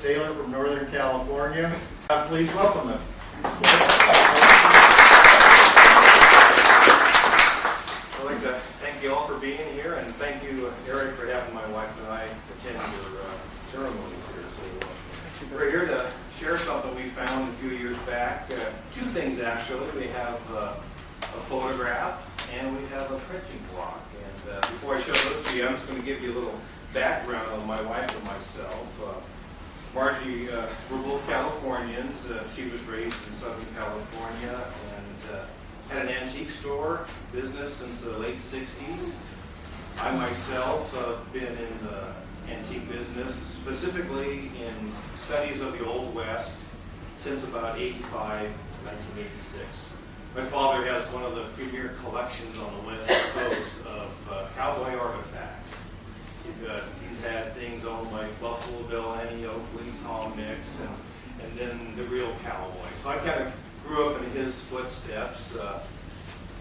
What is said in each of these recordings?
Taylor from Northern California. Please welcome them. I'd like to thank you all for being here, and thank you, Eric, for having my wife and I attend your ceremony here. So we're here to share something we found a few years back. Two things, actually. We have a photograph and we have a printing block. And before I show those to you, I'm just going to give you a little background on my wife and myself. Margie, we're both Californians. She was raised in Southern California and had an antique store business since the late 60s. I myself have been in the antique business, specifically in studies of the Old West, since about 1986. My father has one of the premier collections on the West Coast of cowboy artifacts. He's had things owned like Buffalo Bill, Annie Oakley, Tom Mix, and then the real cowboy. So I kind of grew up in his footsteps.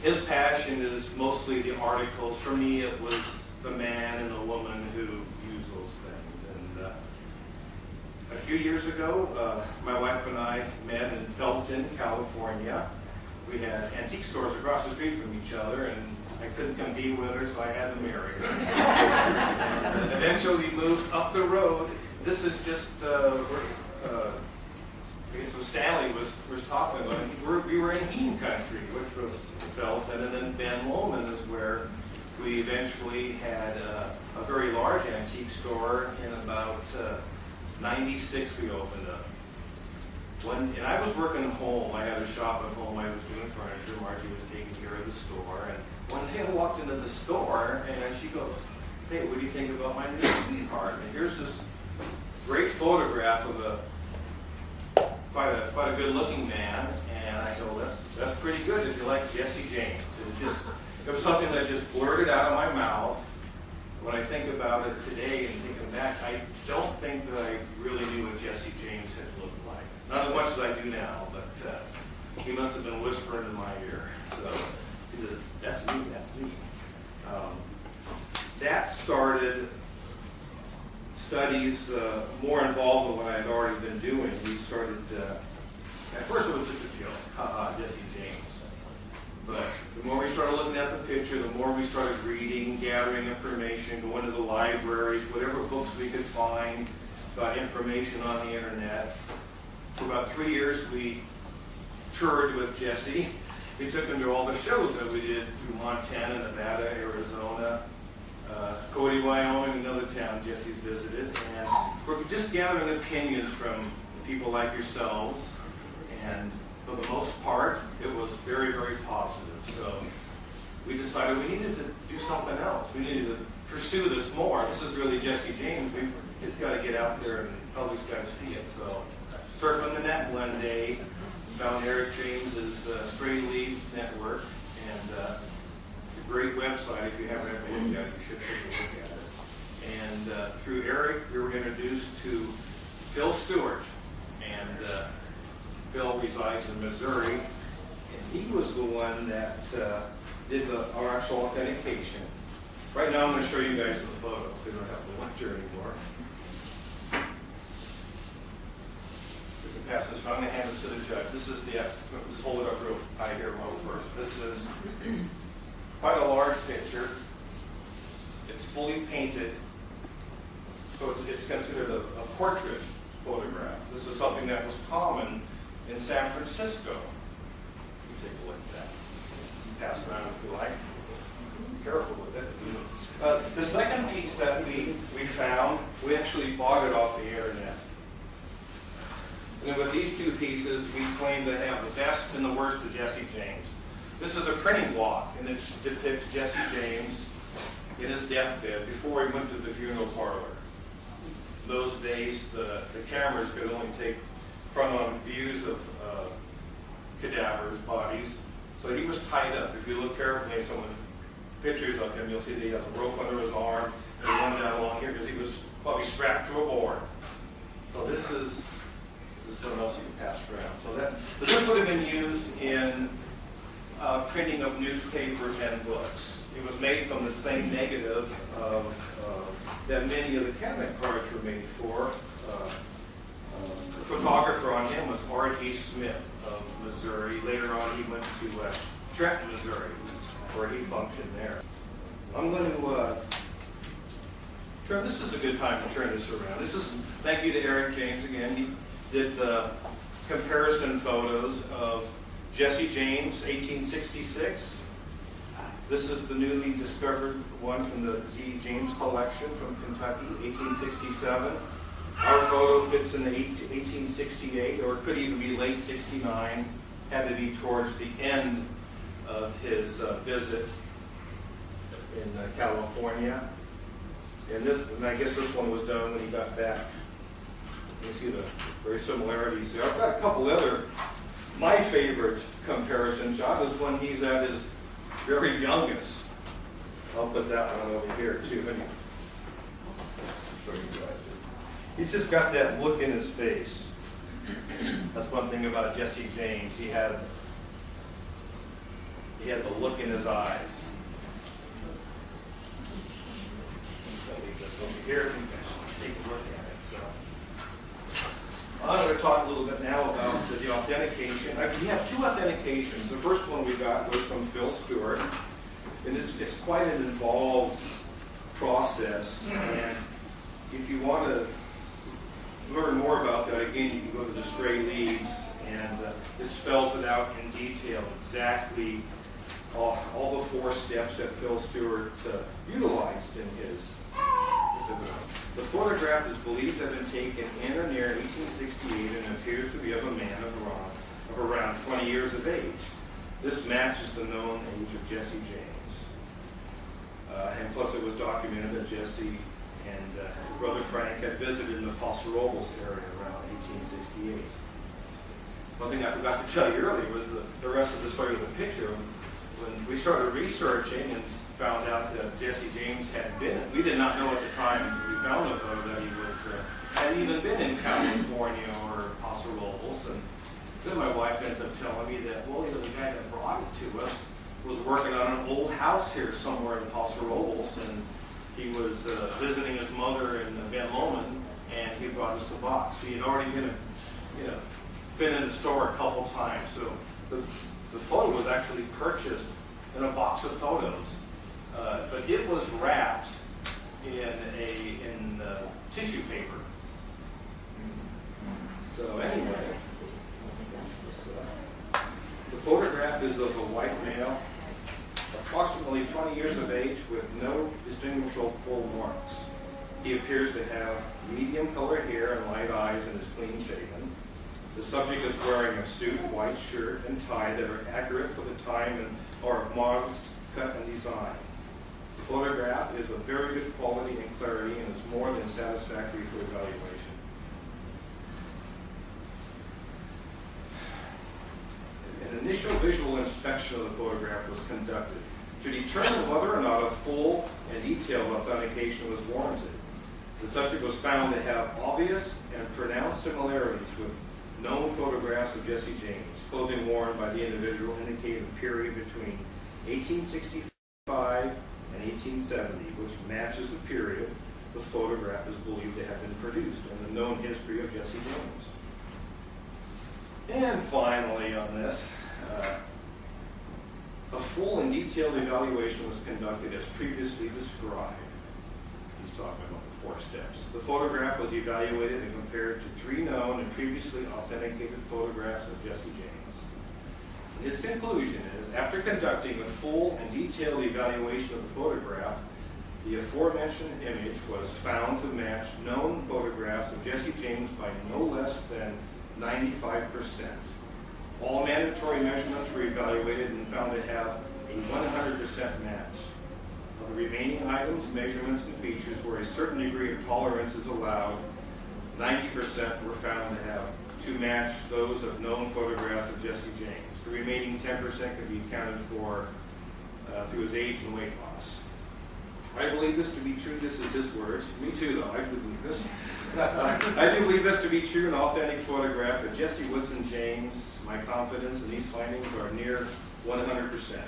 His passion is mostly the articles. For me, it was the man and the woman who used those things. And a few years ago, my wife and I met in Felton, California. We had antique stores across the street from each other, and I couldn't compete with her, so I had to marry her. And eventually we moved up the road. This is just, I guess what Stanley was talking about. We were in Heen country, which was Felton, and then Ben Lomond is where we eventually had a very large antique store. In about 96 we opened up. And I was working at home. I had a shop at home. I was doing furniture. Margie was taking care of the store. And one day I walked into the store, and she goes, "Hey, what do you think about my new sweetheart?" And here's this great photograph of quite a good-looking man. And I go, "That's pretty good if you like Jesse James." It was something that just blurted out of my mouth. When I think about it today and thinking back, I don't think that I really knew what Jesse James had looked like. Not as much as I do now, but he must have been whispering in my ear. So he says, "That's me, that's me." That started studies more involved in what I had already been doing. We started, at first it was just a joke, haha, Jesse James. But the more we started looking at the picture, the more we started reading, gathering information, going to the libraries, whatever books we could find, got information on the internet. For about 3 years, we toured with Jesse. We took him to all the shows that we did through Montana, Nevada, Arizona, Cody, Wyoming, another town Jesse's visited. And we're just gathering opinions from people like yourselves. And for the most part, it was very, very positive. So we decided we needed to do something else. We needed to pursue this more. This is really Jesse James. It's got to get out there and the public's got to see it. So surfing the net one day, found Eric James's Stray Leaves Network, and it's a great website. If you haven't ever looked at it, you should take a look at it. And through Eric, we were introduced to Phil Stewart, and Phil resides in Missouri, and he was the one that did our actual authentication. Right now, I'm going to show you guys the photos. We don't have the lecture anymore. Pass this. I'm going to hand this to the judge. This is the, let's hold it up real high here first. This is quite a large picture. It's fully painted, so it's considered a portrait photograph. This is something that was common in San Francisco. You take a look at that. Pass it around if you like. Be careful with it. The second piece that we found, we actually bought it off the internet. And with these two pieces, we claim to have the best and the worst of Jesse James. This is a printing block, and it depicts Jesse James in his deathbed before he went to the funeral parlor. In those days, the cameras could only take front-on views of cadavers, bodies. So he was tied up. If you look carefully at some of the pictures of him, you'll see that he has a rope under his arm and one down along here because he was probably strapped to a board. So this is something else you can pass around. So this would have been used in printing of newspapers and books. It was made from the same negative that many of the cabinet cards were made for. E. Smith of Missouri. Later on, he went to Trenton, Missouri, where he functioned there. I'm going to turn. This is a good time to turn this around. Thank you to Eric James again. He did the comparison photos of Jesse James, 1866. This is the newly discovered one from the Z. James collection from Kentucky, 1867. Our photo fits in the 1868, or it could even be late 69. Had to be towards the end of his visit in California. And I guess this one was done when he got back. You see the very similarities there. I've got a couple other. My favorite comparison shot is when he's at his very youngest. I'll put that one over here too. Show you guys. He's just got that look in his face. That's one thing about Jesse James. He had the look in his eyes. I'll leave this over here. You guys take a look at it. So I'm going to talk a little bit now about the authentication. We have two authentications. The first one we got was from Phil Stewart, and it's quite an involved process. And if you want to learn more about that, again, you can go to the Stray Leads, and it spells it out in detail exactly all the 4 steps that Phil Stewart utilized in his. The photograph is believed to have been taken in or near 1868 and appears to be of a man of around 20 years of age. This matches the known age of Jesse James. And plus it was documented that Jesse and his brother Frank had visited in the Paso Robles area around 1868. One thing I forgot to tell you earlier was the rest of the story of the picture. When we started researching and found out that Jesse James had been, we did not know at the time we found the photo that he had even been in California or Paso Robles. And then my wife ended up telling me that, well, the guy that brought it to us was working on an old house here somewhere in Paso Robles, and he was visiting his mother in Van Loman, and he brought us the box. He had already been in the store a couple times, so the photo was actually purchased in a box of photos, but it was wrapped in tissue paper. So anyway, the photograph is of a white male, approximately 20 years of age, with no distinguishable marks. He appears to have medium colored hair and light eyes and is clean shaven. The subject is wearing a suit, white shirt, and tie that are accurate for the time and are of modest cut and design. The photograph is of very good quality and clarity and is more than satisfactory for evaluation. An initial visual inspection of the photograph was conducted to determine whether or not a full and detailed authentication was warranted. The subject was found to have obvious and pronounced similarities with known photographs of Jesse James. Clothing worn by the individual indicated a period between 1865 and 1870, which matches the period the photograph is believed to have been produced in the known history of Jesse James. And finally on this, a full and detailed evaluation was conducted as previously described. He's talking about the 4 steps. The photograph was evaluated and compared to 3 known and previously authenticated photographs of Jesse James. His conclusion is, after conducting a full and detailed evaluation of the photograph, the aforementioned image was found to match known photographs of Jesse James by no less than 95%. All mandatory measurements were evaluated and found to have a 100% match. Of the remaining items, measurements, and features where a certain degree of tolerance is allowed, 90% were found to match those of known photographs of Jesse James. The remaining 10% could be accounted for through his age and weight loss. I believe this to be true. This is his words. Me too, though. I do believe this. I do believe this to be true, an authentic photograph of Jesse Woodson James. My confidence in these findings are near 100%.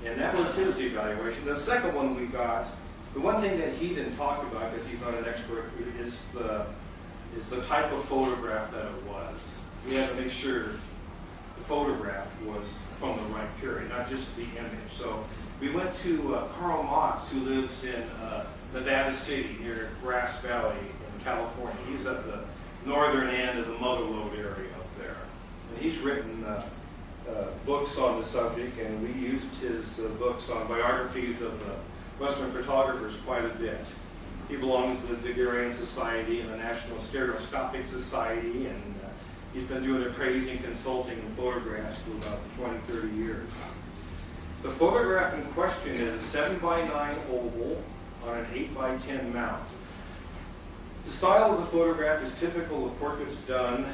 And that was his evaluation. The second one we got, the one thing that he didn't talk about, because he's not an expert, is the is the type of photograph that it was. We had to make sure the photograph was from the right period, not just the image. So we went to Karl Motz, who lives in Nevada City near Grass Valley in California. He's at the northern end of the Mother Lode area up there. And he's written books on the subject, and we used his books on biographies of Western photographers quite a bit. He belongs to the Antiquarian Society and the National Stereoscopic Society, and he's been doing appraising, consulting, and photographs for about 20, 30 years. The photograph in question is a 7x9 oval on an 8x10 mount. The style of the photograph is typical of portraits done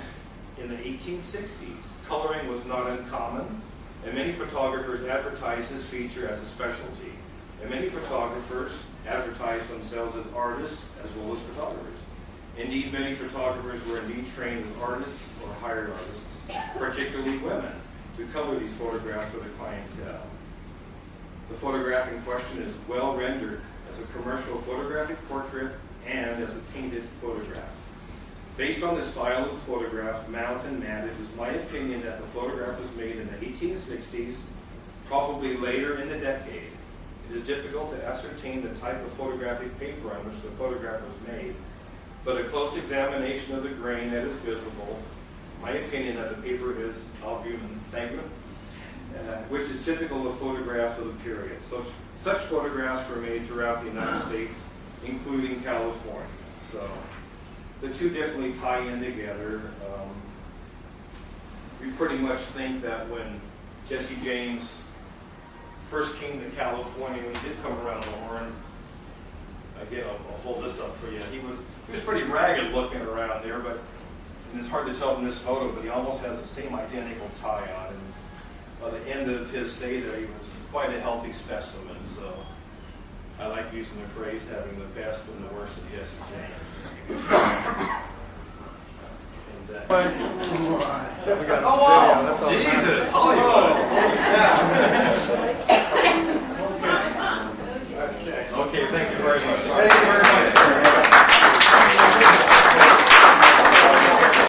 in the 1860s. Coloring was not uncommon, and many photographers advertised this feature as a specialty. And many photographers advertised themselves as artists as well as photographers. Indeed, many photographers were indeed trained as artists or hired artists, particularly women, to color these photographs for the clientele. The photograph in question is well rendered as a commercial photographic portrait and as a painted photograph. Based on the style of the photograph, mount and mat, it is my opinion that the photograph was made in the 1860s, probably later in the decade. It is difficult to ascertain the type of photographic paper on which the photograph was made, but a close examination of the grain that is visible, my opinion that the paper is albumen, which is typical of photographs of the period. Such photographs were made throughout the United States, including California. So the two definitely tie in together. We pretty much think that when Jesse James first came to California, when he did come around the horn, again, I'll hold this up for you. He was pretty ragged looking around there, but and it's hard to tell from this photo, but he almost has the same identical tie on. And by the end of his stay there, he was quite a healthy specimen. So I like using the phrase having the best and the worst of Jesse James. And, We got video, that's all. Jesus.